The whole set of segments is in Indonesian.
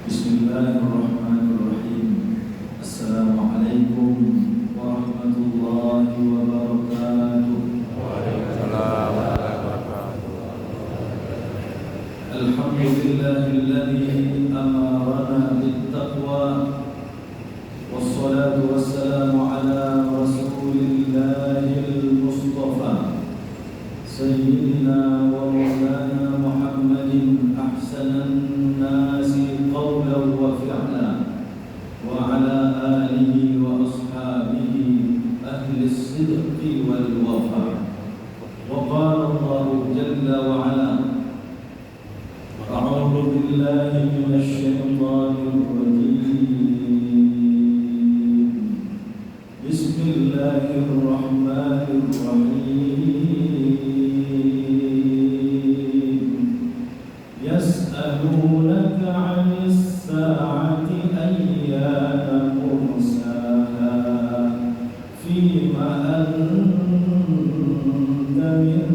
Bismillahirrahmanirrahim. Assalamualaikum warahmatullahi wabarakatuh. Waalaikumsalam warahmatullahi wabarakatuh. Alhamdulillahilladzi amarana bittaqwa wassalatu wassalamu ala rasulillahil mustafa sayyidina wa maulana Muhammadin ahsanan nasi qawlan wa fi'lan wa ala alihi wa ashabihi ahli as-sidqi wal wafa. Wa qala Allahu jalla wa ala a'udzu billahi minasy syaithanir rajim. Bismillahirrahmanirrahim. Yas'alunaka 'anis sa'ati ayyana mursaha fima anta min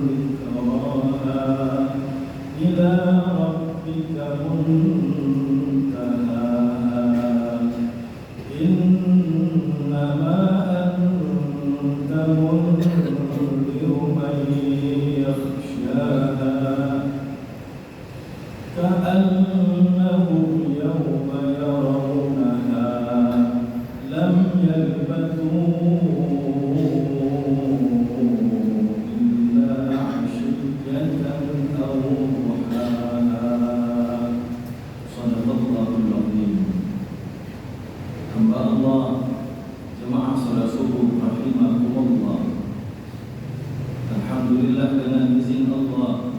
dhikraha ila rabbika muntahaha innama anta munziru man yakhshaha ka'annahum yawma yarawnaha lam yalbathu illa 'ashiyatan aw duhaha. Shadaqallahul azim. Hamba Allah, jemaah salat subuh rahimakumullah. Alhamdulillah dengan izin Allah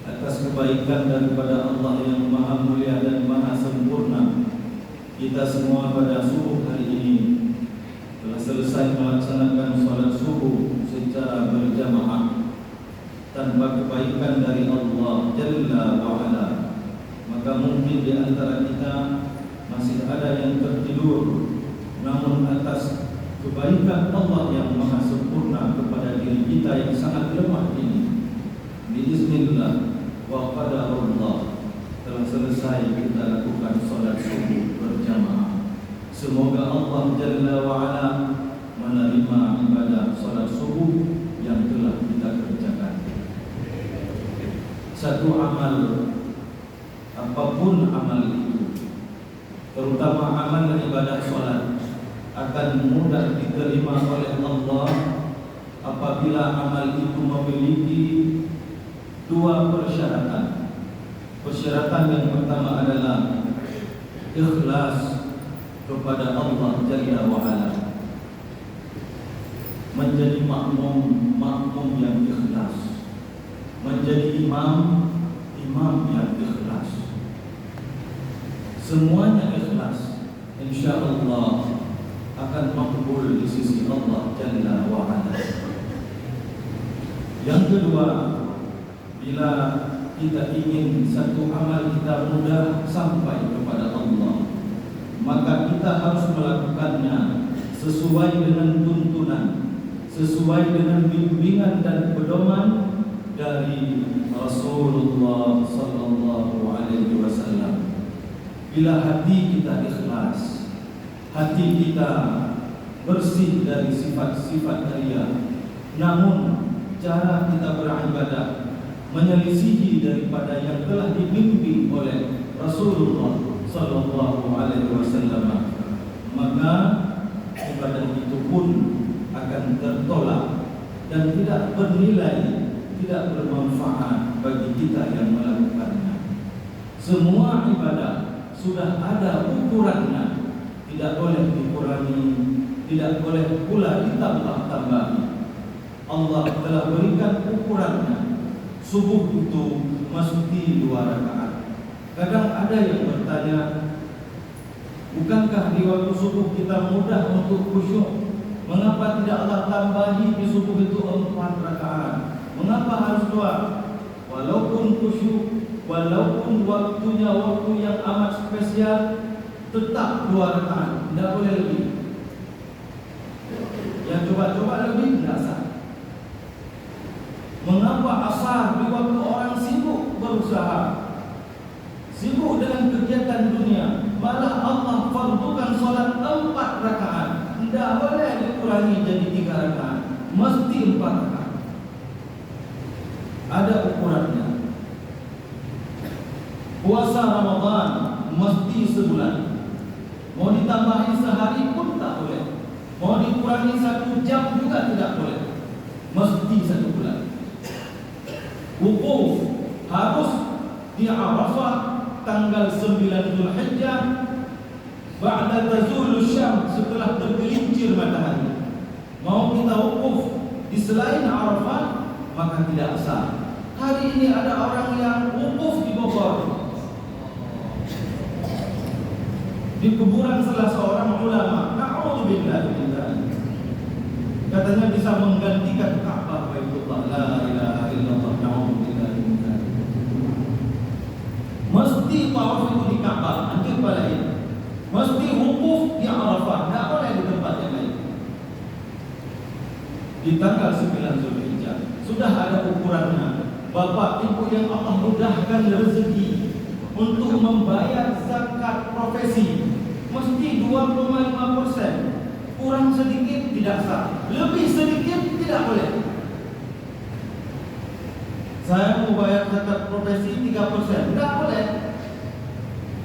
atas kebaikan daripada Allah yang maha mulia dan maha sempurna, kita semua pada subuh hari ini telah selesai melaksanakan salat subuh secara berjamaah tanpa kebaikan dari Allah Jalla wa'ala. Maka mungkin di antara kita masih ada yang tertidur, namun atas kebaikan Allah yang maha sempurna kepada diri kita yang sangat lemah ini, biiznillah wa qadarullah telah selesai kita lakukan salat subuh berjamaah. Semoga Allah Jalla wa'ala menerima ibadah salat subuh yang telah kita kerjakan. Satu amal, apapun amal itu, terutama amal ibadah salat, akan mudah diterima oleh Allah apabila amal itu memiliki dua persyaratan. Persyaratan yang pertama adalah ikhlas kepada Allah Jalla wa'ala, menjadi makmum yang ikhlas, menjadi imam yang ikhlas. Semuanya ikhlas, insyaallah akan makbul di sisi Allah Jalla wa'ala. Yang kedua, bila kita ingin satu amal kita mudah sampai kepada Allah, maka kita harus melakukannya sesuai dengan tuntunan, sesuai dengan bimbingan dan pedoman dari Rasulullah sallallahu alaihi wasallam. Bila hati kita ikhlas, hati kita bersih dari sifat-sifat riya, namun cara kita beribadah menyelisihi daripada yang telah dibimbing oleh Rasulullah sallallahu alaihi wasallam, maka ibadah itu pun akan tertolak dan tidak bernilai, tidak bermanfaat bagi kita yang melakukannya. Semua ibadah sudah ada ukurannya, tidak boleh dikurangi, tidak boleh pula ditambah-tambahi. Allah telah berikan ukurannya. Subuh itu mesti 2 rakaat. Kadang ada yang bertanya, bukankah di waktu subuh kita mudah untuk khusyuk? Mengapa tidak Allah tambahi di subuh itu 4 rakaat? Mengapa harus 2? Walaupun khusyuk, walaupun waktunya waktu yang amat spesial, tetap 2 rakaat, tidak boleh lebih. Yang coba-coba lebih tidak sah. Mengapa asar di waktu orang sibuk berusaha sibuk dengan kegiatan dunia. Malah Allah fardukan solat 4 rakaat. Tidak boleh dikurangi jadi 3 rakaat, mesti 4 rakaat. Ada ukurannya. Puasa Ramadan mesti sebulan. Mau ditambahi sehari pun tak boleh. Mau dikurangi 1 jam juga tidak boleh. Mesti 1 bulan. Wukuf harus di Arafah tanggal 9 Zulhijjah ba'da tazulul syam, setelah tergelincir matahari. Mau kita wukuf di selain Arafah maka tidak sah. Hari ini ada orang yang wukuf di Bogor, di kuburan salah seorang ulama. Na'udzubillah min dzalik. Katanya bisa menggantikan Ka'bah Baitullah. La ilaha illallah. Na'udzubillah min dzalik. Mesti tawaf itu di Ka'bah, nanti balik. Mesti wukuf di Arafah, tidak boleh di tempat yang lain. Di tanggal 9 Zulhijjah sudah ada ukurannya. Bapak ibu yang Allah mudahkan rezeki untuk membayar zakat profesi, mesti 25%. Kurang sedikit tidak sah, lebih sedikit tidak boleh. Saya mau bayar zakat profesi 3%, tidak boleh.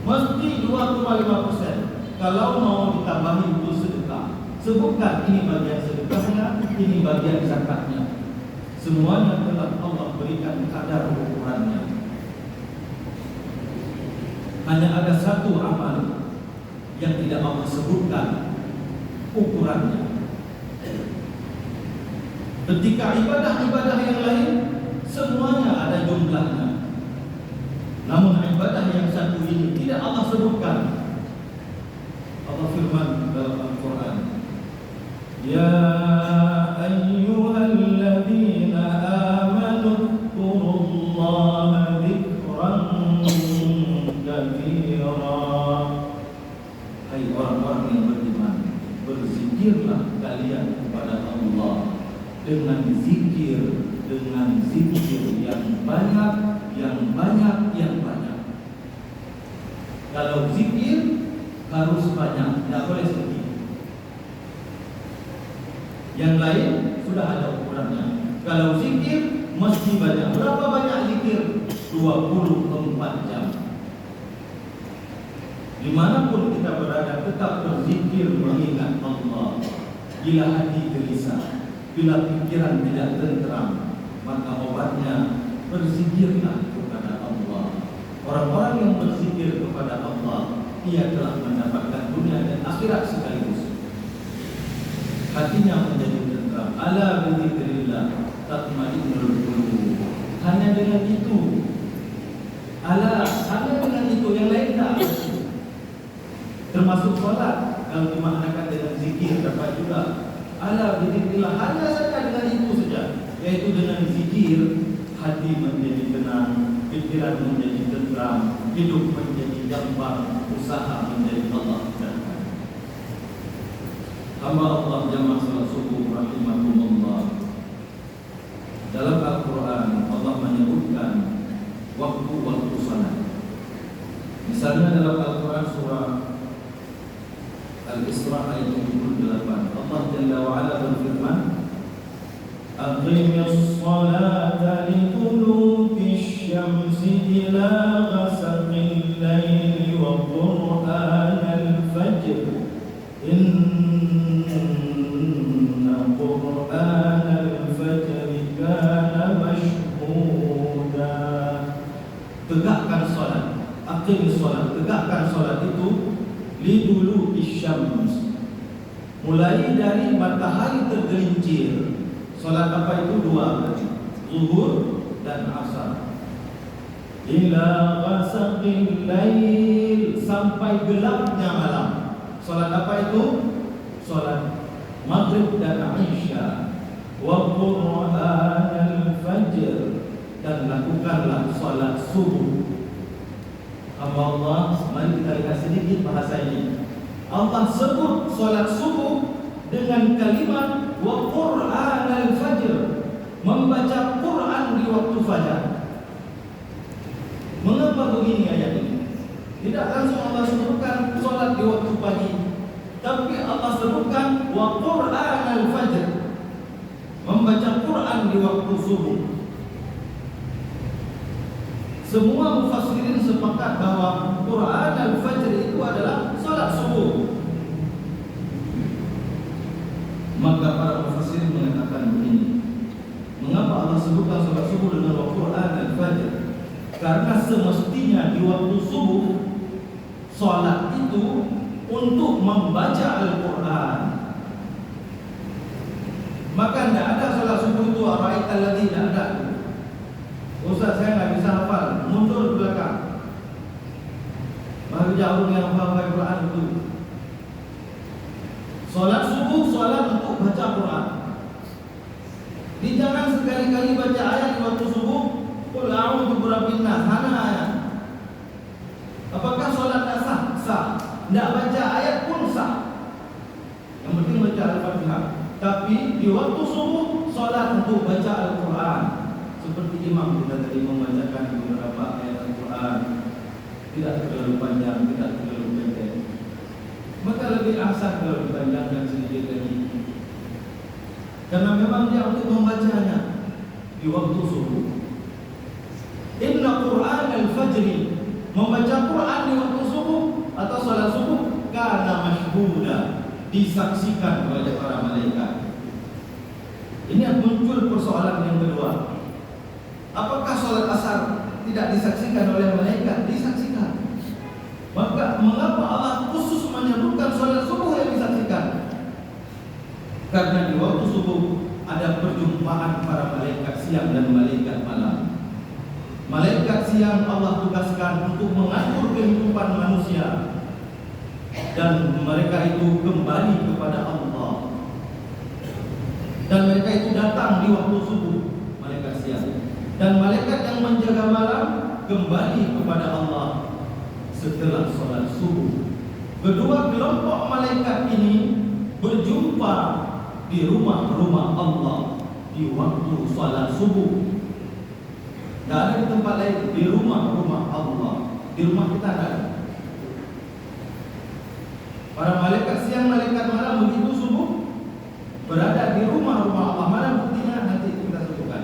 Mesti 2,5%. Kalau mau ditambahi itu sedekah, sebutkan ini bagian sedekahnya, ini bagian zakatnya. Semuanya telah Allah berikan kadar ukurannya. Hanya ada satu amal yang tidak Allah sebutkan ukurannya. Ketika ibadah-ibadah yang lain semuanya ada jumlahnya, namun ibadah yang satu ini tidak Allah sebutkan. Allah firman dalam Al-Quran, Ya ayyuhalladzina amanu dzkurullaha dzikran katsira. Hai orang-orang yang beriman, berzikirlah kalian kepada Allah dengan zikir yang banyak, yang banyak. Kalau zikir harus banyak, tidak boleh sedikit. Yang lain sudah ada ukurannya. Kalau zikir mesti banyak. Berapa banyak zikir? 24 jam. Dimanapun kita berada, tetap berzikir mengingat Allah. Bila hati gelisah, bila pikiran tidak tenteram, maka obatnya berzikirlah kepada Allah. Orang-orang yang berzikir kepada Allah, ia telah mendapatkan dunia dan akhirat sekaligus. Hatinya menjadi tenteram. Ala bizikrillah tatma'innul qulub. Hanya dengan itu. Hanya dengan itu, yang lain tak. Termasuk salat, kalau dimaknakan dengan zikir dapat juga. Ala bizikrillah, hanya saja dengan itu saja, yaitu dengan zikir hati menjadi tenang, pikiran menjadi tenteram, hidup menjadi gampang, usaha menjadi Allah mudahkan. Hamba Allah jamaah salat subuh rahimakumullah. Dalam Al-Quran Allah menyebutkan waktu-waktu salat. Misalnya dalam Al-Quran surah Al-Isra ayat 78, Allah Jalla wa'ala berfirman, Aqimis salata liduluki syamsi ila ghasaqil layli wa qur'anal fajr inna qur'anal fajr kana mashhuda. Tegakkan salat, aqimis salat, tegakkan salat itu liduluki syams, mulai dari matahari tergelincir. Salat apa itu? 2 berarti, zuhur dan asar. Ila ghasaqil lail, sampai gelapnya malam. Salat apa itu? Salat maghrib dan isya. Wa qur'anal fajr, dan lakukanlah salat subuh. Allah, mari kita lihat sedikit bahasa ini. Allah sebut salat subuh dengan kalimat wa qur'anal fajr, membaca Quran di waktu fajar. Mengapa begini ayat ini? Tidak langsung Allah sebutkan solat di waktu pagi, tapi Allah sebutkan wa Qur'an al-fajr, membaca Quran di waktu subuh. Semua mufassirin sepakat bahwa Quran al-fajr itu adalah solat subuh. Maka para mufassirin mengatakan begini, mengapa Allah sebutkan solat subuh dengan wa Quran al-fajr? Karena semestinya di waktu subuh solat itu untuk membaca Al-Quran. Maka tidak ada solat subuh itu ara'aital ladzi, tidak ada. Ustaz, saya nggak bisa hafal, mundur ke belakang. Baru jauh yang hafal Al-Quran itu. Solat subuh solat untuk baca Quran. Jangan sekali-kali baca ayat di waktu subuh, qul a'udzu birabbin nas, hana ayat. Apakah solat tak sah? Sah. Tidak baca ayat pun sah. Yang penting baca Al-Fatihah. Tapi di waktu subuh solat untuk baca Al-Quran. Seperti imam kita tadi membacakan beberapa ayat Al-Quran, tidak terlalu panjang, tidak terlalu pendek. Maka lebih asal kalau dipanjangkan sedikit lagi. Karena memang dia untuk membacanya di waktu subuh. Inna Quran al-fajri, membaca Quran di waktu subuh atau salat subuh, kana mashhuda, disaksikan oleh para malaikat. Ini muncul persoalan yang kedua. Apakah salat asar tidak disaksikan oleh malaikat? Disaksikan. Maka mengapa Allah khusus menyebutkan salat subuh yang disaksikan? Karena di waktu subuh ada perjumpaan para malaikat siang dan malaikat malam. Malaikat siang Allah tugaskan untuk mengatur kehidupan manusia, dan mereka itu kembali kepada Allah. Dan mereka itu datang di waktu subuh, malaikat siang. Dan malaikat yang menjaga malam kembali kepada Allah setelah sholat subuh. Kedua kelompok malaikat ini berjumpa di rumah-rumah Allah di waktu sholat subuh. Tidak ada di tempat lain, di rumah-rumah Allah. Di rumah kita ada. Para malaikat siang, malaikat malam begitu subuh berada di rumah-rumah Allah. Mana buktinya nanti kita sebutkan.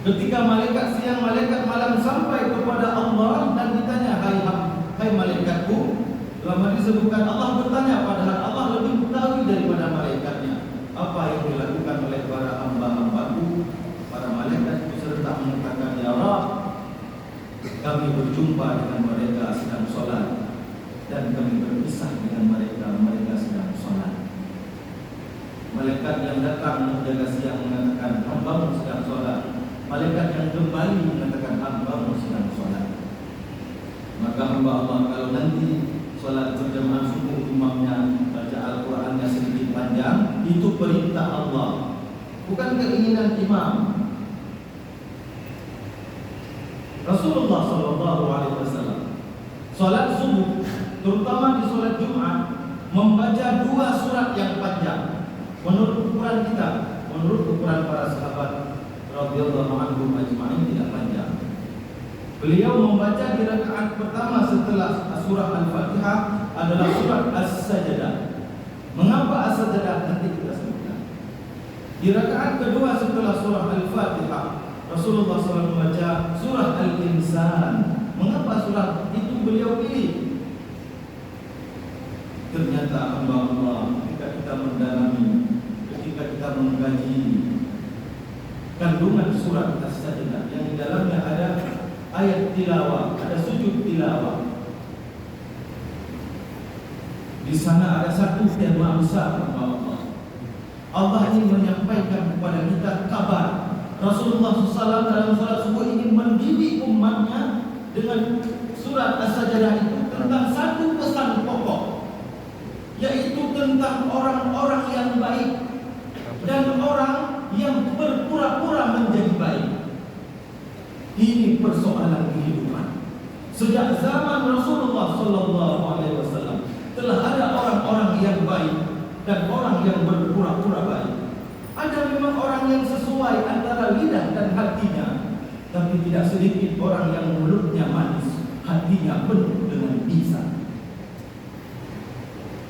Ketika malaikat siang, malaikat malam sampai kepada Allah dan ditanya, hai malaikatku, dalam hadis disebutkan Allah bertanya, padahal Allah lebih mengetahui daripada malaikatnya apa yang dilakukan oleh para hamba-hambaku. Para malaikat serta mengatakan, ya Rabb, kami berjumpa dengan mereka sedang sholat, dan kami berpisah dengan mereka sedang sholat. Malaikat yang datang menjaga siang mengatakan, hambamu sedang sholat. Malaikat yang kembali mengatakan, hambamu sedang sholat. Maka hamba Allah kalau nanti sholat berjamaah subuh imamnya baca Al-Qurannya sedikit panjang, itu perintah Allah, bukan keinginan imam. Rasulullah SAW sholat subuh, terutama di sholat Jumat, membaca 2 surat yang panjang. Menurut ukuran kita, menurut ukuran para sahabat radhiyallahu anhum ajma'in, tidak panjang. Beliau membaca di rakaat pertama setelah surah Al-Fatihah adalah surat As-Sajdah. Mengapa As-Sajdah? Nanti kita sebutkan. Di rakaat kedua setelah surah Al-Fatihah, Rasulullah SAW membaca surah Al-Insan. Mengapa surah itu beliau pilih? Ternyata hamba Allah, ketika kita mendalami, ketika kita mengkaji kandungan surat As-Sajdah yang di dalamnya ada ayat tilawah, ada sujud tilawah. Di sana ada satu tema besar hamba Allah. Allah ingin menyampaikan kepada kita kabar. Rasulullah SAW dalam salat subuh ingin mendidik umatnya dengan surat As-Sajdah itu tentang satu pesan pokok, yaitu tentang orang-orang yang baik dan orang yang berpura-pura menjadi baik. Ini persoalan kehidupan. Sejak zaman Rasulullah SAW telah ada orang-orang yang baik dan orang yang berpura-pura baik. Ada memang orang yang sesuai antara lidah dan hatinya, tapi tidak sedikit orang yang mulutnya manis, hati hatinya penuh dengan bisa.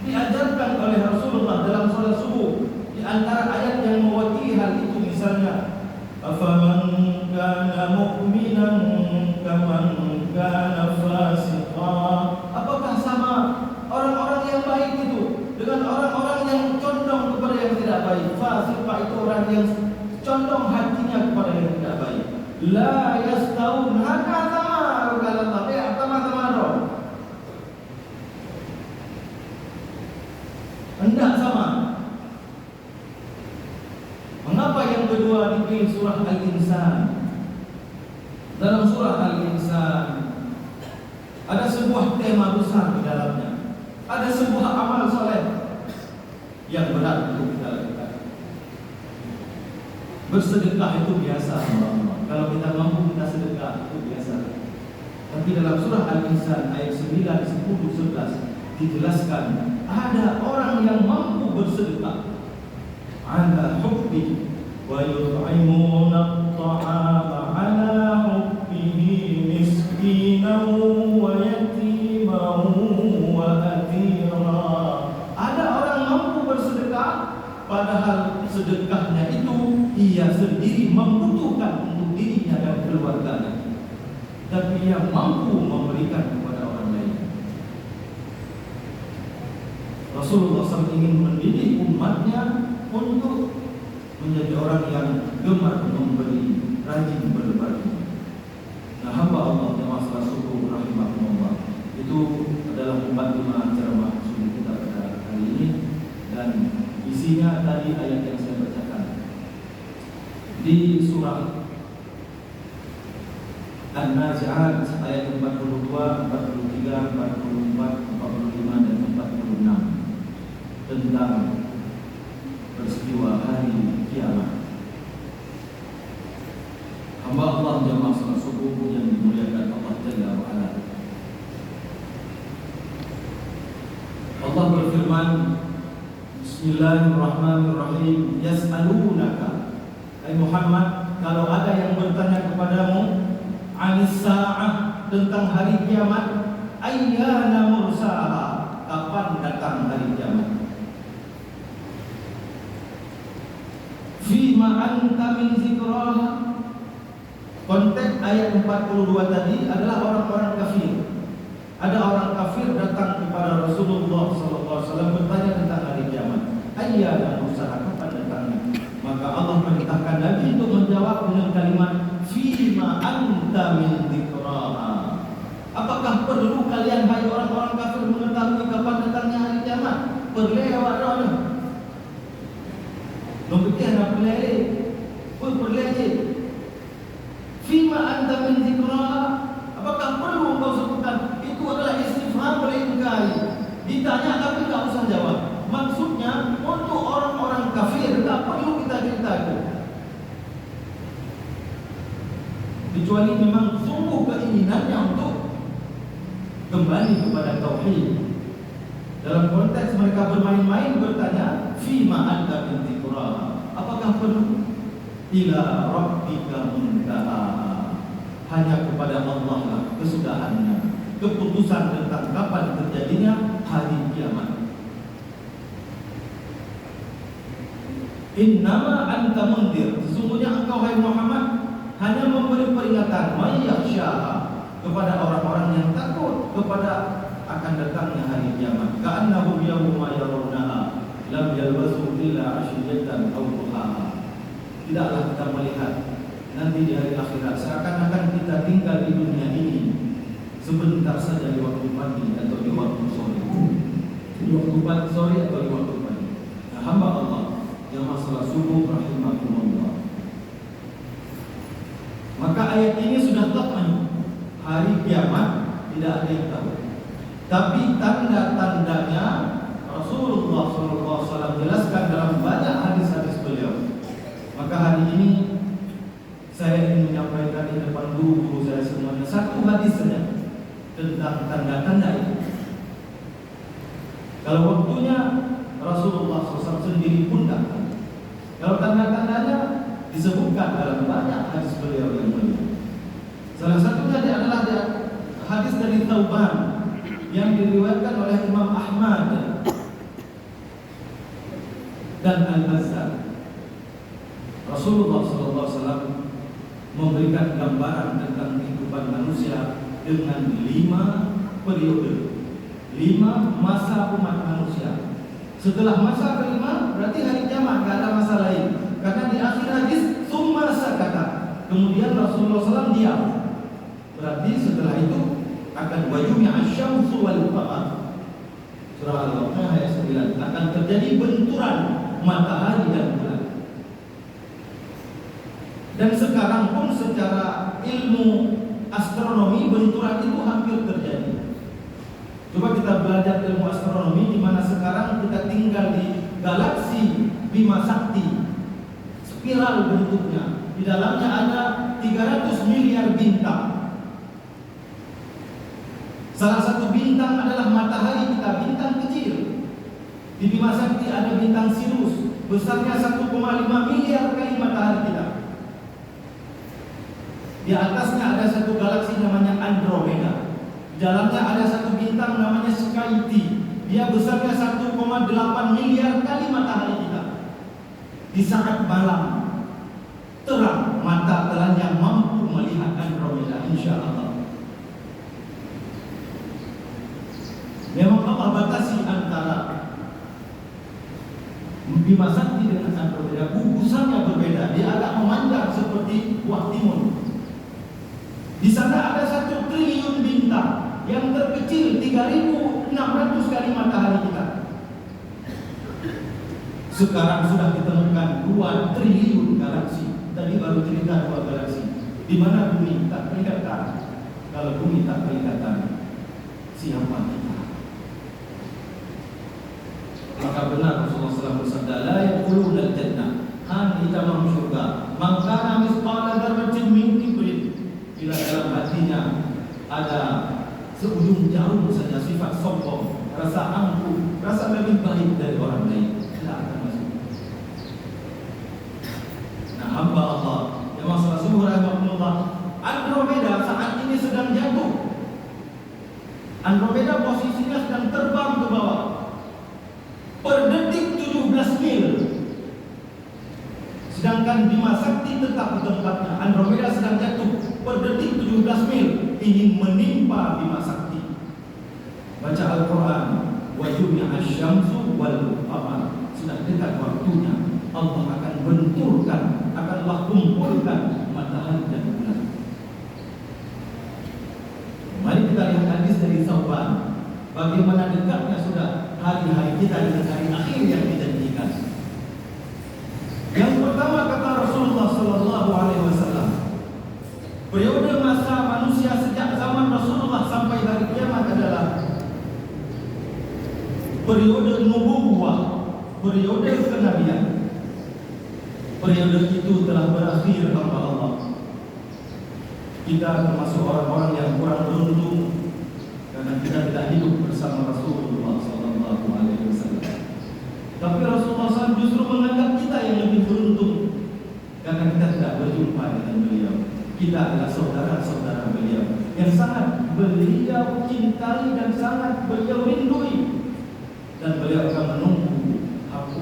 Diajarkan oleh Rasulullah dalam salat subuh. Di antara ayat yang mewakili hal itu misalnya, afaman kana mu'minan kaman kana fasiqa. Apakah sama orang-orang yang baik itu dengan orang-orang yang condong kepada yang tidak baik? Fasiqa itu orang yang condong hatinya kepada yang tidak baik. La yastaun, haka sama kalau tapi sama-sama dong. Hendak sama. Mengapa yang kedua dipilih surah Al-Insan? Dalam surah Al-Insan ada sebuah tema besar di dalamnya. Ada sebuah amal soleh yang berat untuk kita lakukan. Bersedekah itu biasa, kalau kita mampu kita sedekah itu biasa. Tapi dalam surah Al-Insan ayat 9, 10, 11 dijelaskan ada orang yang mampu bersedekah ala hubbi wa yut'imuna at-ta'ama ala hubbihi miskinan wa yatiman wa atira. Ada orang mampu bersedekah padahal sedekahnya itu ia sendiri membutuhkan untuk dirinya dan keluarganya, tapi ia mampu memberikan kepada orang lain. Rasulullah SAW ingin mendidik umatnya untuk menjadi orang yang gemar memberi, rajin berbagi. Nah, hamba Allah yang masalah suku rahimahullah itu adalah mukadimah ceramah subuh kita pada hari ini, dan isinya tadi ayat yang saya bacakan di surah An-Nazi'at ayat 42, 43, 44, 45 dan 46 tentang peristiwa hari kiamat. Hamba Allah jemaah salat subuh yang dimuliakan Allah Jalla wa Ala. Allah berfirman, Bismillahirrahmanirrahim, yas'alunaka, hai Muhammad, kalau ada yang bertanya kepadamu anis sa'ah, tentang hari kiamat, ayyana mursaha, kapan datang hari kiamat? Fima anta min zikraha. Konteks ayat 42 tadi adalah orang-orang kafir. Ada orang kafir datang kepada Rasulullah SAW bertanya tentang hari kiamat. Ayyana mursaha, kapan datangnya? Maka Allah perintahkan Nabi untuk menjawab dengan kalimat fima anta min zikraha. Apakah perlu kalian hai orang-orang kafir mengetahui kapan datangnya hari kiamat? Perlewat doa. Nombor nak perleh je. Fima anta min zikraha. Apakah perlu kau sebutkan? Itu adalah istifham ingkari. Ditanya tapi tak usah jawab. Maksudnya untuk orang-orang kafir tak perlu kita ceritakan, kecuali memang sungguh keinginannya untuk kembali kepada tauhid. Dalam konteks mereka bermain-main bertanya, fima anta min zikraha. Apakah perlu? Ila rabbika muntaha. Hanya kepada Allah lah kesudahannya, keputusan tentang kapan terjadinya hari kiamat. Innama anta mundir, sesungguhnya engkau hai Muhammad hanya memberi peringatan may yakhshaha, kepada orang-orang yang takut kepada akan datangnya hari kiamat. Ka'annahum yawma yarawnaha lam yalbasu illa 'ashiyatan aw duhaha. Tidaklah kita melihat nanti di hari akhirat seakan-akan kita tinggal di dunia ini sebentar saja di waktu pagi atau di waktu sore, di waktu pagi sore atau di waktu pagi. Nah, hamba Allah yang masalah subuh rahimahullah. Maka ayat ini sudah telah hari kiamat tidak ada yang tahu. Tapi tanda-tandanya Rasulullah SAW jelaskan dalam banyak hadis-hadis beliau. Maka hari ini saya ingin menyampaikan di depan guru-guru saya semuanya satu hadis saja tentang tanda-tanda itu. Kalau waktunya Rasulullah SAW sendiri pun datang. Kalau tanda-tandanya disebutkan dalam banyak hadis beliau yang mulia. Salah satunya adalah hadis dari Thauban yang diriwayatkan oleh Imam Ahmad dan Al-Bazzar. Rasulullah SAW memberikan gambaran tentang kehidupan manusia dengan 5 periode, 5 masa umat manusia. Setelah masa kelima berarti hari kiamat, tidak ada masa lain. Karena di akhir hadis summa sakata, kemudian Rasulullah SAW diam. Berarti setelah itu akan wajumi asyamsu wal qamar. Surah Al-Baqarah ayat 9, akan terjadi benturan matahari dan bulan. Dan sekarang pun secara ilmu astronomi benturan itu hampir terjadi. Coba kita belajar ilmu astronomi, di mana sekarang kita tinggal di galaksi Bima Sakti, spiral bentuknya. Di dalamnya ada 300 miliar bintang. Salah satu bintang adalah matahari kita, bintang kecil. Di Bima Sakti ada bintang Sirius, besarnya 1,5 miliar kali matahari kita. Di atasnya ada satu galaksi namanya Andromeda. Di dalamnya ada satu bintang namanya Skyti. Dia besarnya 1,8 miliar kali matahari kita. Di saat malam terang, mata telanjang mampu melihat Andromeda, insya Allah. Memang Allah batasi antara Bima Sakti dengan Andromeda, gugusannya berbeda. Dia agak memanjang seperti buah timun. Di sana ada 1 triliun bintang, yang terkecil 3.600 kali matahari kita. Sekarang sudah ditemukan 2 triliun galaksi. Tadi baru cerita 2 galaksi. Di mana bumi tak kelihatan. Kalau bumi tak kelihatan, siapa kita? Maka benar Rasulullah SAW bersabda, la yaquluna al-jannah, han itamam syurga, man kana mithqala dzarratin min kibrin. Bila dalam hatinya ada seujung jarum saja sifat sombong, rasa angkuh, rasa lebih baik dari orang lain, tidak akan masuk. Nah, hamba Allah yang masalah subuh rahmatullah, Andromeda saat ini sedang jatuh. Andromeda posisinya sedang terbang ke bawah. Per detik 17 mil. Sedangkan Bima Sakti tetap di tempatnya. Andromeda sedang jatuh per detik 17 mil, ingin menimpa Bima Sakti. Baca Al-Quran, wa yumi'a asyamsu wal qamar. Sudah dekat waktunya Allah akan benturkan, akan Allah kumpulkan matahari dan bulan. Mari kita lihat hadis dari Thauban, bagaimana dekatnya sudah hari-hari kita dengan hari akhir yang dijanjikan. Yang pertama kata Rasulullah SAW, periode masa manusia sejak zaman Rasulullah sampai hari kiamat adalah periode nubuwah, periode kenabian. Periode itu telah berakhir hamba Allah. Kita termasuk orang-orang yang kurang beruntung karena kita tidak hidup bersama Rasulullah SAW. Tapi Rasulullah SAW justru menganggap kita yang lebih beruntung karena kita tidak berjumpa dengan beliau. Kita adalah saudara-saudara beliau yang sangat beliau cintai dan sangat beliau rindui. Dan beliau akan menunggu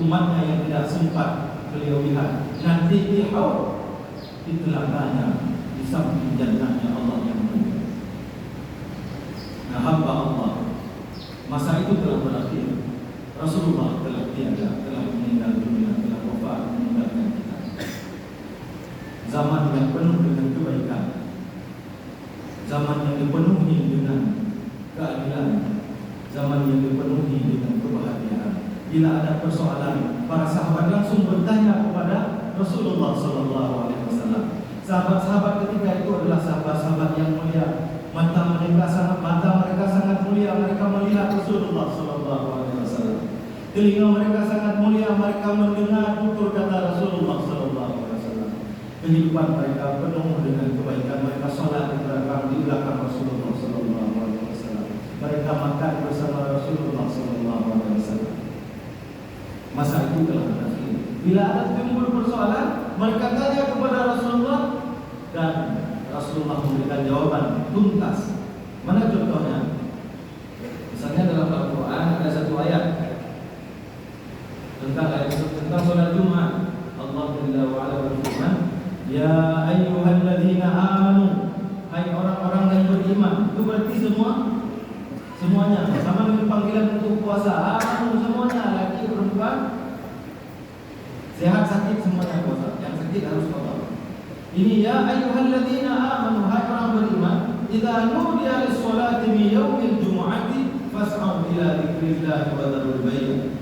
umatnya yang tidak sempat beliau lihat nanti di Haud, di telaganya, di samping jannahnya Allah yang mulia. Nah, hamba Allah, masa itu telah berakhir. Rasulullah telah tiada, telah meninggal dunia, telah wafat, meninggalkan kita. Zaman yang penuh dengan kebaikan, zaman yang dipenuhi dengan keadilan, zaman yang dipenuhi dengan kebahagiaan. Bila ada persoalan, para sahabat langsung bertanya kepada Rasulullah SAW. Sahabat-sahabat ketika itu adalah sahabat-sahabat yang mulia. Mata mereka sangat mulia. Mereka melihat Rasulullah SAW. Telinga mereka sangat mulia. Mereka mendengar tutur kata Rasulullah SAW. Kehidupan mereka penuh dengan kebaikan. Mereka sholat di belakang Rasulullah SAW. Mereka makan bersama Rasulullah SAW. Masa itu telah berakhir. Bila ada timbul persoalan, mereka tanya kepada Rasulullah dan Rasulullah memberikan jawaban tuntas. Mana contohnya? Misalnya dalam Al-Quran ada satu ayat tentang sholat Jumat. Allah Jalla wa Ala berfirman, Ya ayyuhalladzina amanu, hai orang-orang yang beriman. Itu berarti semuanya. Sama dengan panggilan untuk puasa. Semuanya, laki perempuan, sehat sakit semuanya puasa. Yang sakit harus puasa. Ini ya ayyuhalladzina amanu, hai orang beriman, idza nudiya lis-sholati min yaumil jumu'ati fas'au ila dzikrillah wa dzarul bai'.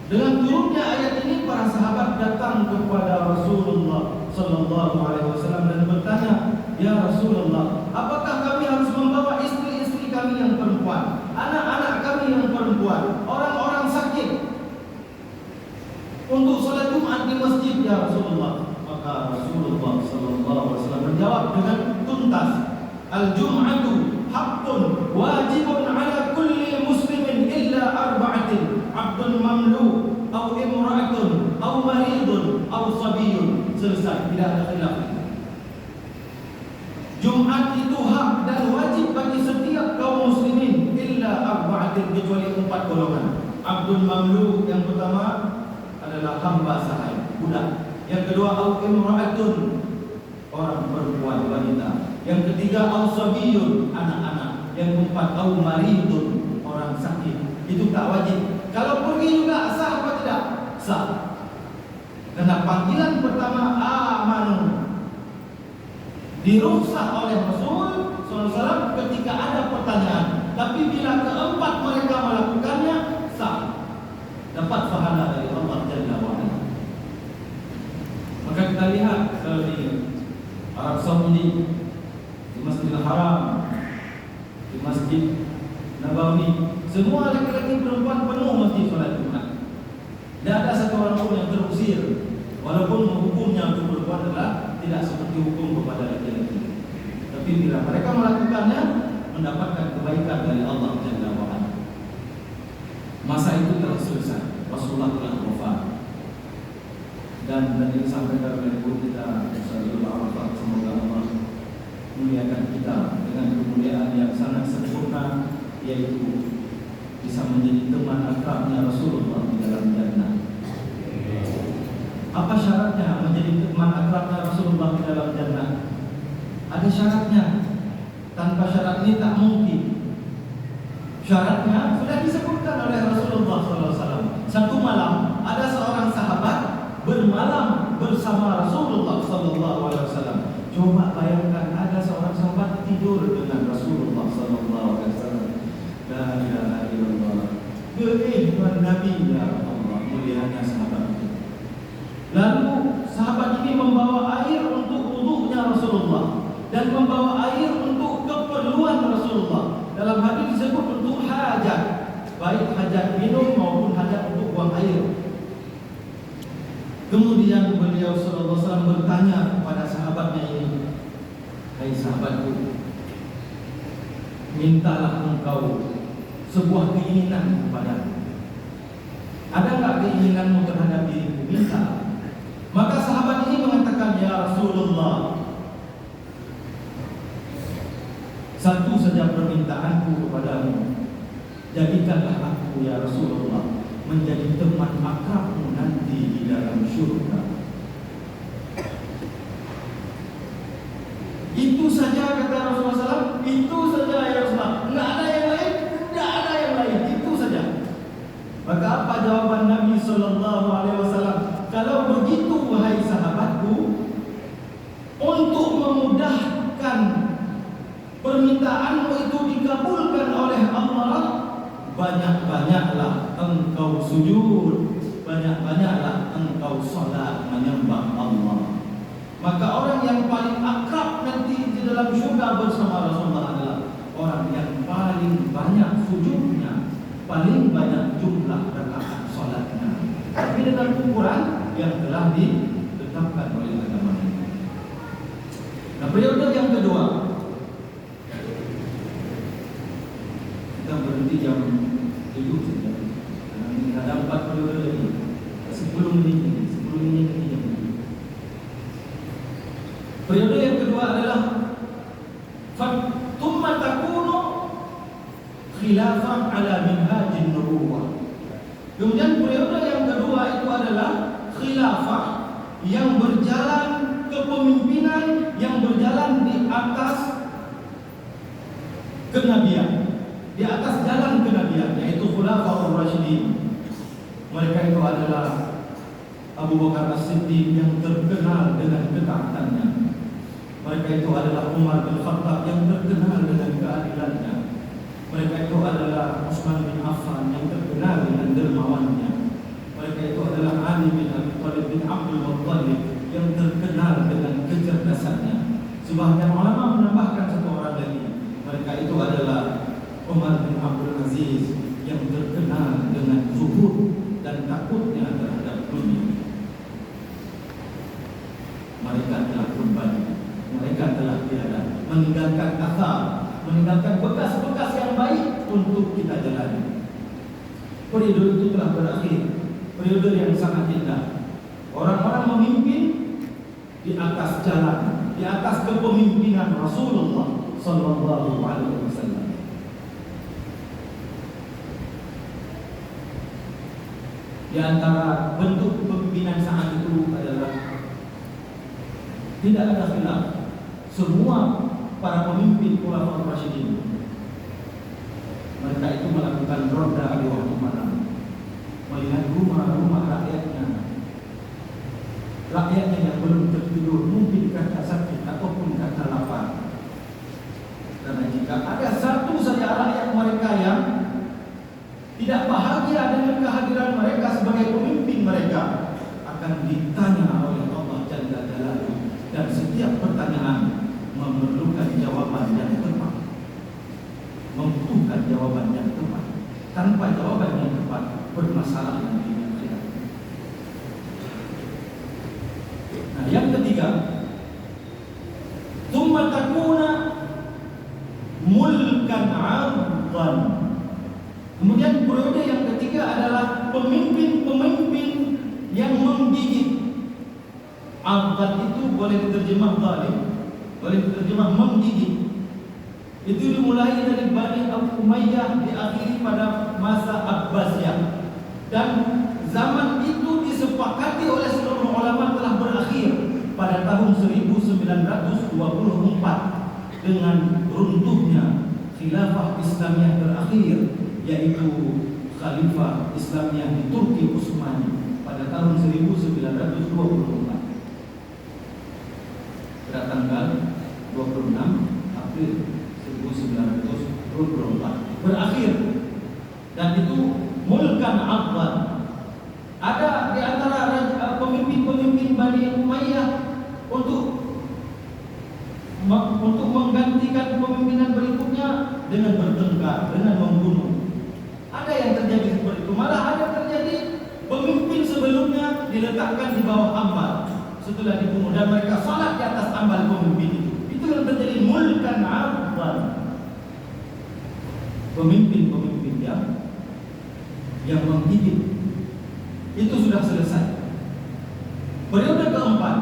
Dengan turunnya ayat ini, para sahabat datang kepada Rasulullah sallallahu alaihi wasallam dan bertanya, "Ya Rasulullah, apakah kami harus membawa istri-istri kami yang perempuan, anak-anak kami yang perempuan, orang-orang sakit untuk salat Jumat di masjid, ya Rasulullah?" Maka Rasulullah sallallahu alaihi wasallam menjawab dengan tuntas, "Al-jum'atu haqqun wajibun 'ala kulli muslimin illa arba'atin, 'abdun mamluk, au imra'atun, au maridun, au sabiyyun." Selesai, tidak ada khilaf. Jumat itu hak dan wajib bagi setiap kaum muslimin illa arba'atin, kecuali 4 golongan. Abdul mamluk, yang pertama adalah hamba sahaya, budak. Yang kedua au imra'atun, orang perempuan, wanita. Yang ketiga au sabiyyun, anak-anak. Yang keempat au maridun, orang sakit. Itu tak wajib. Kalau pergi juga sah apa tidak? Sah. Karena panggilan pertama amanu dirukhsah oleh Rasul SAW ketika ada pertanyaan. Tapi bila keempat mereka melakukannya, sah, dapat pahala dari Allah Jalla wa Ala. Maka kita lihat di Arab Saudi, di Masjidil Haram, di Masjid Nabawi, semua laki-laki perempuan penuh masjid solat Jumat. Tidak ada satu orang pun yang terusir, walaupun hukumnya untuk perempuan adalah tidak seperti hukum kepada laki-laki. Tapi bila mereka melakukannya, mendapatkan kebaikan dari Allah Jalla wa Ala. Masa itu telah selesai, Rasulullah telah wafat. Dan tadi disampaikan oleh guru kita Ustazul Arafat, semoga Allah muliakan kita dengan kemuliaan yang sangat sempurna, yaitu bisa menjadi teman akrabnya Rasulullah di dalam jannah. Apa syaratnya menjadi teman akrabnya Rasulullah di dalam jannah? Ada syaratnya. Tanpa syarat ini tak mungkin. Syaratnya sudah disebutkan oleh Rasulullah SAW. Satu malam ada seorang sahabat bermalam bersama Rasulullah SAW. Coba bayangkan, ada seorang sahabat tidur dengan Rasulullah SAW. La ilaha illallah. Keikhlasan Nabi, ya Allah, mulianya sahabat itu. Lalu sahabat ini membawa air untuk wudunya Rasulullah dan membawa air untuk keperluan Rasulullah. Dalam hadis disebut untuk hajat, baik hajat minum maupun hajat untuk buang air. Kemudian beliau sallallahu alaihi wasallam bertanya kepada sahabatnya ini, "Hai sahabatku, mintalah engkau sebuah keinginan kepadaku. Ada enggak keinginanmu terhadap diriku? Minta." Maka sahabat ini mengatakan, "Ya Rasulullah, satu saja permintaanku kepadamu, jadikanlah aku, ya Rasulullah, menjadi teman akrabmu nanti di dalam syurga." Itu saja, kata Rasulullah SAW. Itu saja ya Rasulullah. Enggak ada yang lain, tidak ada yang lain. Itu saja. Maka apa jawaban Nabi Sallallahu Alaihi Wasallam? Kalau begitu, wahai sahabatku, untuk memudahkan permintaanmu itu dikabulkan oleh Allah, banyak-banyaklah engkau sujud, banyak-banyaklah engkau salat menyembah Allah. Maka orang yang paling akrab nanti di dalam syurga bersama Rasulullah adalah orang yang paling banyak sujudnya, paling banyak jumlah rakaat salatnya, tapi dengan ukuran yang telah ditetapkan oleh agama ini. Nah, periode yang kedua, kita berhenti jam 7 saja. Nanti ada 4 periode lagi. 10 menit lagi jam 7. Periode yang kedua adalah thumma takunu khilafah ala minhajin nubuwah. Kemudian periode yang kedua itu adalah khilafah yang berjalan kepemimpinan yang berjalan di atas kenabian, di atas jalan kenabian, yaitu Khulafaur Rasyidin. Mereka itu adalah Abu Bakar As-Siddiq yang terkenal dengan ketaatannya. Mereka itu adalah Umar bin Khattab yang terkenal dengan keadilannya. Mereka itu adalah Utsman bin Affan yang terkenal dengan dermawannya. Mereka itu adalah Ali bin Abi Thalib bin Abdul Muttalib yang terkenal dengan kecerdasannya. Sebahagian ulama menambahkan satu orang lagi. Mereka itu adalah Umar bin Abdul Aziz yang terkenal dengan zuhud dan takutnya terhadap dunia. Mereka telah kembali, mereka telah tiada, meninggalkan athar, meninggalkan bekas-bekas yang baik untuk kita jalani. Periode itu telah berakhir, periode yang sangat indah. Orang-orang memimpin di atas jalan, di atas kepemimpinan Rasulullah sallallahu alaihi wasallam. Di antara bentuk kepemimpinan saat itu adalah tidak ada khilaf. Semua para pemimpin Khulafaur Rasyidin, mereka itu melakukan ronda di waktu malam, melihat rumah-rumah rakyatnya yang belum tertidur, mungkin karena sakit ataupun karena lapar. Karena jika ada satu saja rakyat mereka yang tidak bahagia dengan kehadiran mereka sebagai pemimpin mereka, akan ditanya oleh Allah Jalla Jalaluhu, dan setiap pertanyaan memerlukan jawaban yang tepat, membutuhkan jawaban yang tepat. Tanpa jawaban yang tepat, bermasalah nanti di akhirat. Nah, yang ketiga, tsumma takuna mulkan 'adhan. Kemudian periode yang ketiga adalah pemimpin-pemimpin yang menggigit. 'Adhan itu boleh diterjemah zalim, boleh diterjemah menggigit. Itu dimulai dari Bani Umayyah, diakhiri pada masa Abbasiyah. Dan zaman itu disepakati oleh seluruh ulama telah berakhir pada tahun 1924 dengan runtuhnya khilafah Islamiyah terakhir, yaitu Khalifah Islamiyah di Turki Utsmani pada tahun 1924 pada tanggal 26 April 1924 berakhir. Dan itu mulkan 'adhan. Ada di antara pemimpin-pemimpin Bani Umayyah untuk menggantikan kepemimpinan berikutnya dengan bertengkar, dengan membunuh. Ada yang terjadi seperti itu. Malah ada terjadi pemimpin sebelumnya diletakkan di bawah ambal setelah dibunuh, dan mereka salat di atas ambal pemimpin itu. Itu yang terjadi mulkan 'adhan. Pemimpin-pemimpin yang menggigit itu sudah selesai. Periode keempat,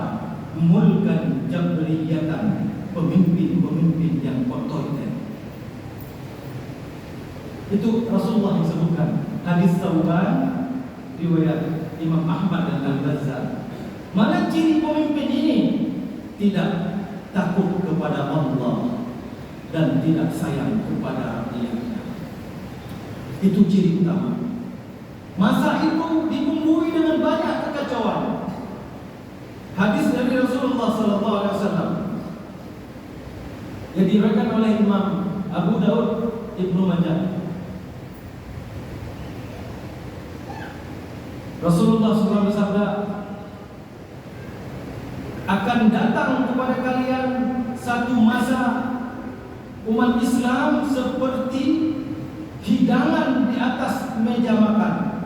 mulkan jabriyatan, pemimpin-pemimpin yang otoriter. Itu Rasulullah yang sebutkan. Hadis Tsauban, riwayat Imam Ahmad dan Al-Bazzar. Mana ciri pemimpin ini? Tidak takut kepada Allah dan tidak sayang kepada rakyatnya. Itu ciri utama. Masa itu dibumbui dengan banyak kekacauan. Hadis dari Rasulullah SAW yang diriwayatkan oleh Imam Abu Daud, Ibnu Majah. Rasulullah SAW bersabda, akan datang kepada kalian satu masa umat Islam seperti hidangan di atas meja makan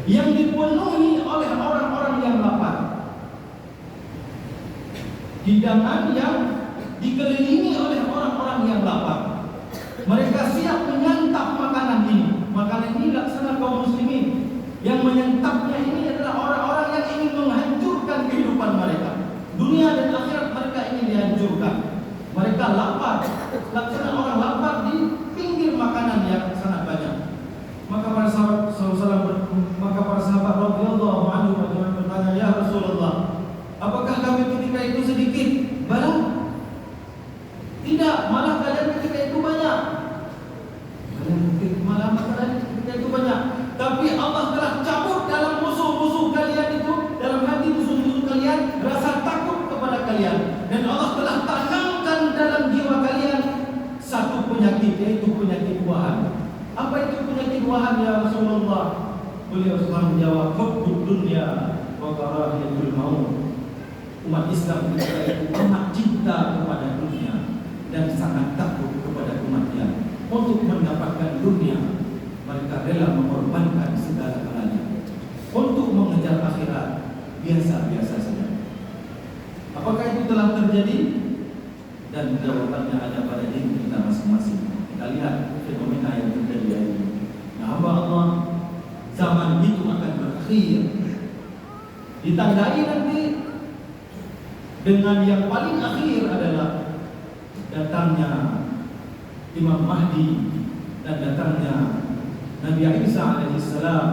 yang dipenuhi oleh orang-orang yang lapar. Hidangan yang dikelilingi oleh orang-orang yang lapar. Mereka siap menyantap makanan ini. Makanan ini laksana kaum muslimin. Yang menyantapnya ini adalah orang-orang yang ingin menghancurkan kehidupan mereka. Dunia dan akhirat mereka ingin dihancurkan. Mereka lapar, laksana orang lapar di pinggir makanan. banyak. Tapi Allah telah cabut dalam musuh-musuh kalian itu, dalam hati musuh-musuh kalian, rasa takut kepada kalian. Dan Allah telah tanamkan dalam jiwa kalian satu penyakit, yaitu penyakit wahan. Apa itu penyakit wahan ya Rasulullah? Beliau SAW menjawab, hubbud dunya wa karahiyatul maut. Umat Islam itu amat cinta kepada dunia dan sangat takut kepada kematian. Untuk mendapatkan dunia, mereka rela mengorbankan segala-galanya. Untuk mengejar akhirat, biasa-biasa saja. Apakah itu telah terjadi? Dan jawabannya ada pada diri kita masing-masing. Kita lihat fenomena yang terjadi hari ini. Nah, hamba Allah, zaman itu akan berakhir. Ditandai nanti dengan yang paling akhir adalah datangnya Imam Mahdi dan datangnya Nabi Isa alaihissalam,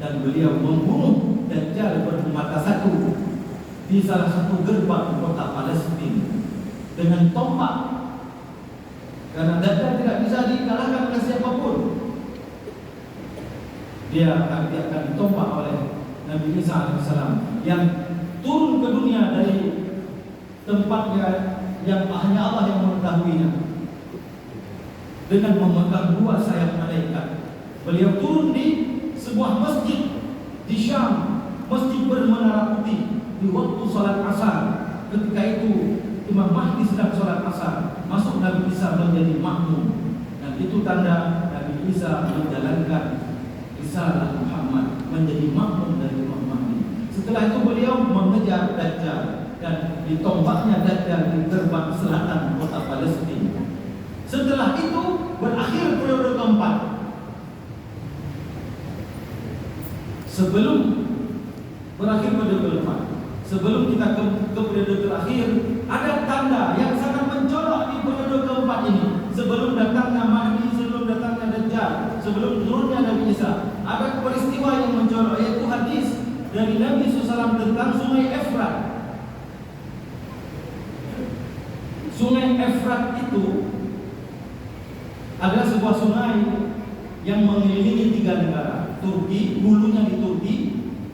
dan beliau membunuh Dajjal bermata satu di salah satu gerbang kota Palestina dengan tombak, karena Dajjal tidak bisa dikalahkan oleh siapapun. Dia akan ditombak oleh Nabi Isa alaihissalam yang turun ke dunia dari tempatnya yang hanya Allah yang mengetahuinya, dengan memegang dua sayap malaikat. Beliau turun di sebuah masjid di Syam, masjid bermenara putih, di waktu sholat asar. Ketika itu Imam Mahdi sedang sholat asar, masuk Nabi Isa menjadi makmum, dan itu tanda Nabi Isa menjalankan risalah Muhammad, menjadi makmum dari Imam Mahdi. Setelah itu beliau mengejar Dajjal dan ditombaknya Dajjal di gerbang selatan kota Palestina. Setelah itu berakhir periode keempat. Sebelum berakhir periode keempat, sebelum kita ke periode terakhir, ada tanda yang sangat mencolok di periode keempat ini. Sebelum datangnya Mahdi, sebelum datangnya Dajjal, sebelum turunnya Nabi Isa, ada peristiwa yang mencolok, yaitu hadis dari Nabi SAW tentang Sungai Efrat. Sungai Efrat itu adalah sebuah sungai yang mengelilingi 3 negara. Turki, hulunya di Turki,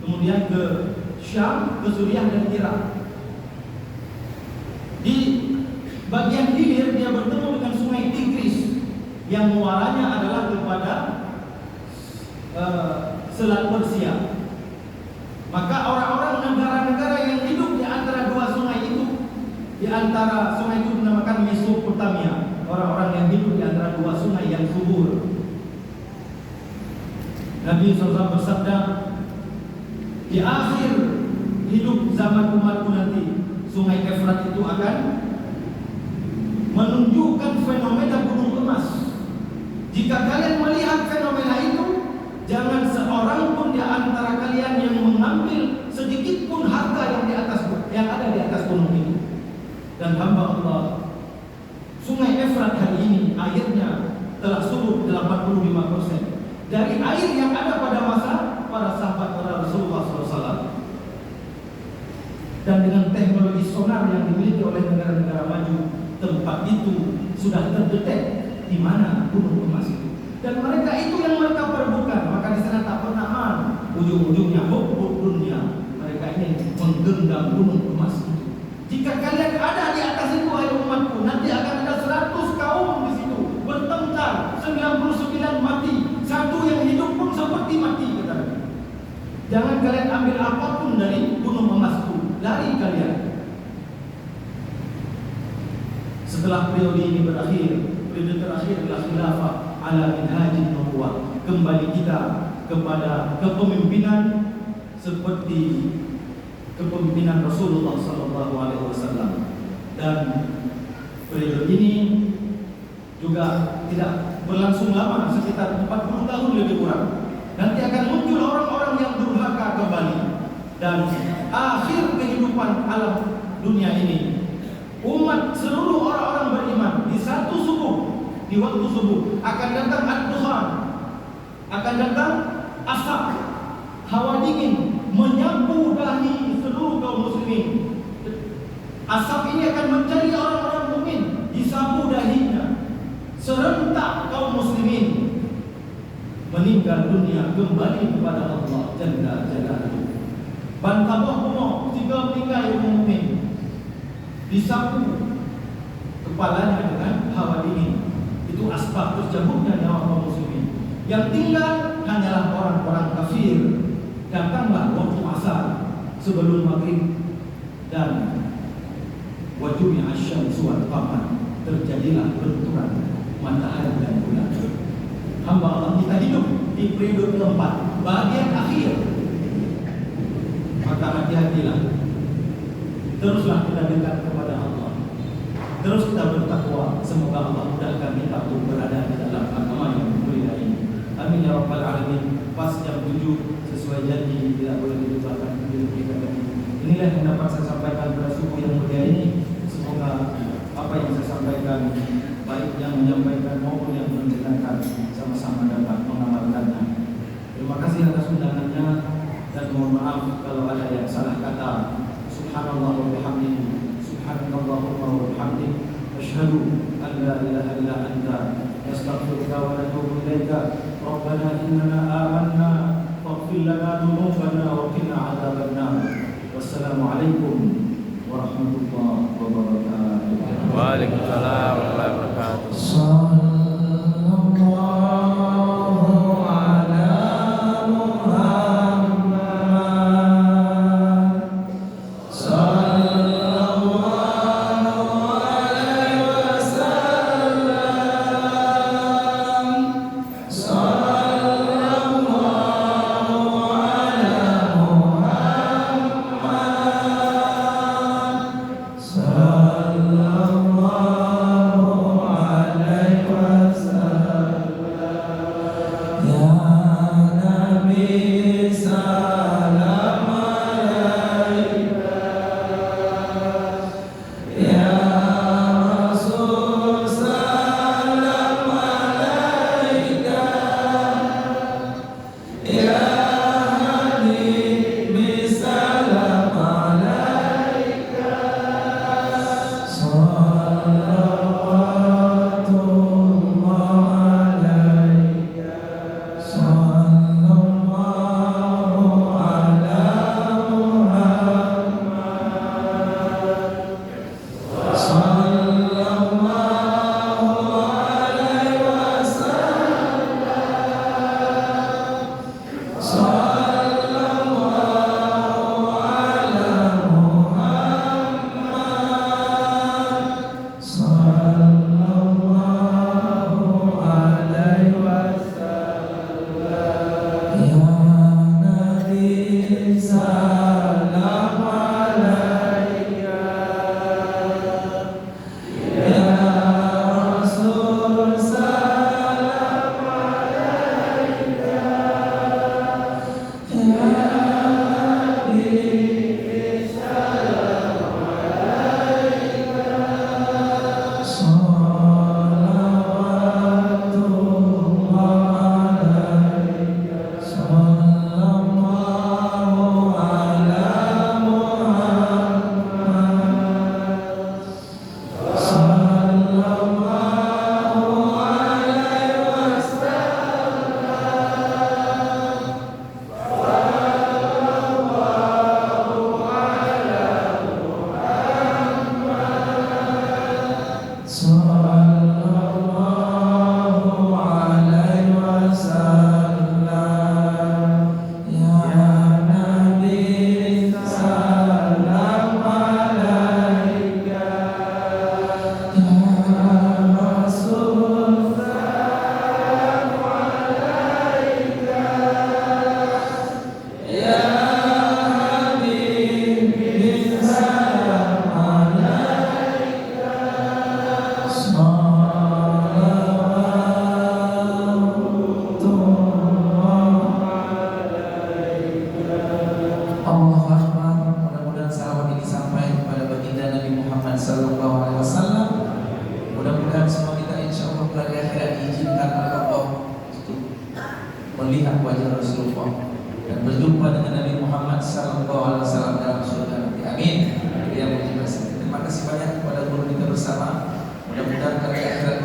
kemudian ke Syam, ke Suriah dan Irak. Di bagian hilir dia bertemu dengan Sungai Tigris yang muaranya adalah kepada Selat Persia. Maka orang-orang negara-negara yang hidup di antara dua sungai itu, di antara sungai itu dinamakan Mesopotamia. Orang-orang yang hidup di antara dua sungai yang subur. Nabi SAW bersabda, di akhir hidup zaman umatku nanti, Sungai Efrat itu akan menunjukkan fenomena gunung emas. Jika kalian melihat fenomena itu, jangan seorang pun di antara kalian yang mengambil sedikit pun harta yang ada di atas gunung itu. Dan hamba Allah, Sungai Efrat hari ini airnya telah surut 85% dari air yang ada pada masa para sahabat Rasulullah SAW. Dan dengan teknologi sonar yang dimiliki oleh negara-negara maju, tempat itu sudah terdetek di mana gunung emas itu. Dan mereka itu yang mereka perebutkan. Maka di sana tak pernah aman. Ujung-ujungnya hubbud dunya. Mereka ingin menggenggam gunung emas itu. Jika kalian ada di atas itu, wahai umatku, nanti akan ada 100 kaum di situ bertengkar, 99 mati, satu yang hidup pun seperti mati, kata Nabi. Jangan kalian ambil apapun dari gunung emas itu, lari kalian. Setelah periode ini berakhir, periode terakhir adalah khilafah ala minhajin nubuwah. Kembali kita kepada kepemimpinan seperti kepemimpinan Rasulullah SAW. Dan periode ini juga tidak berlangsung lama, sekitar 40 tahun lebih kurang. Nanti akan muncul orang-orang yang durhaka kembali. Dan akhir kehidupan alam dunia ini, umat seluruh orang-orang beriman di satu subuh, di waktu subuh akan datang ad-dukhan, akan datang asap, hawa dingin menyapu dahi seluruh kaum muslimin. Asap ini akan mencari orang-orang mukmin, disapu dahinya serentak kaum muslimin. meninggal dunia kembali kepada Allah Jalla Jalaluhu. Bantabah umur jika meninggal yang mukmin disapu kepalanya dengan hawa dingin. Itu asbab terjatuhnya nyawa kaum muslimin. Yang tinggal hanyalah orang-orang kafir. Datanglah waktu asar sebelum maghrib dan wajumi asyamsu wal qamar, terjadilah benturan matahari dan bulan. Hamba Allah kita hidup di periode keempat, bagian akhir. Maka hati-hatilah. Teruslah kita dekat kepada Allah. Terus kita bertakwa. Semoga Allah mudahkan kita untuk berada di dalam agama yang mulia ini. Amin ya rabbal alamin. Pas jam 7 sesuai janji, tidak boleh dilupakan kita tadi. Inilah yang dapat saya sampaikan pada subuh yang mulia ini. Semoga apa yang saya sampaikan, baik yang menyampaikan maupun yang mendengarkan, sama-sama dapat mengamalkannya. Terima kasih atas undangannya dan mohon maaf kalau ada yang salah kata. Subhanallah wa bihamdihi, subhanallahumma wa bihamdihi, asyhadu an la ilaha illa anta, nastaghfiruka wa natubu ilaika. Rabbana innana amanna faghfir lana dhunubana wa qina adzabannar. Wassalamualaikum warahmatullahi wabarakatuh. Waalaikumsalam warahmatullahi wabarakatuh. melihat wajah Rasulullah dan berjumpa dengan Nabi Muhammad SAW dalam surga nanti. Amin. Terima kasih banyak kepada guru kita bersama. Mudah-mudahan pada akhirat